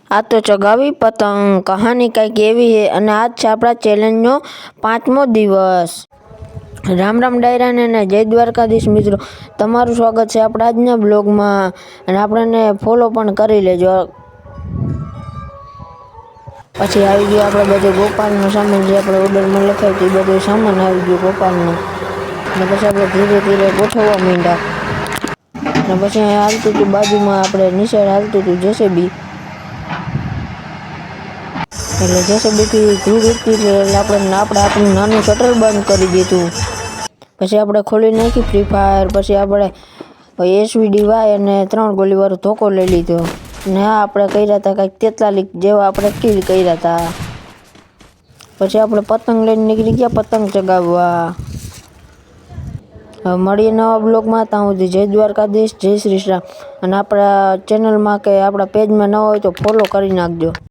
આ તો ચગાવી પતંગ કહાની કંઈક એવી છે અને આજ છે આપણા ચેલેન્જનો 5મો દિવસ। રામ રામ ડાયરાને અને જય દ્વારકાધીશ મિત્રો, તમારું સ્વાગત છે આપણા આજના બ્લોગમાં અને આપણને ફોલો પણ કરી લેજો। પછી આવી ગયો આપણે બધો ગોપાલનો સામાન, જે આપણે ઓર્ડરમાં લખાયું હતું એ બધો સામાન આવી ગયો ગોપાલનો। અને પછી આપણે ધીરે ધીરે ગોઠવવા માંડ્યા અને પછી અહીંયા હાલતું હતું બાજુમાં, આપણે નિશાળ હાલતું હતું જેસીબી, એટલે જેસીબીથી ધૂળ ઉડતી એટલે આપણે આપણું નાનું શટર બંધ કરી દીધું। પછી આપણે ખોલી નાખી ફ્રી ફાયર। પછી આપણે SVDY અને 3 ગોલીવાળો ધોકો લઈ લીધો ને આ આપણે કર્યા હતા કંઈક 43 જેવા આપણે કિલ કર્યા હતા। પછી આપણે પતંગ લઈને નીકળી ગયા પતંગ ચગાવવા। હવે મળીએ નવા બ્લોગમાં, ત્યાં સુધી જય દ્વારકાધીશ, જય શ્રી રામ। અને આપણા ચેનલમાં કે આપણા પેજમાં ન હોય તો ફોલો કરી નાખજો।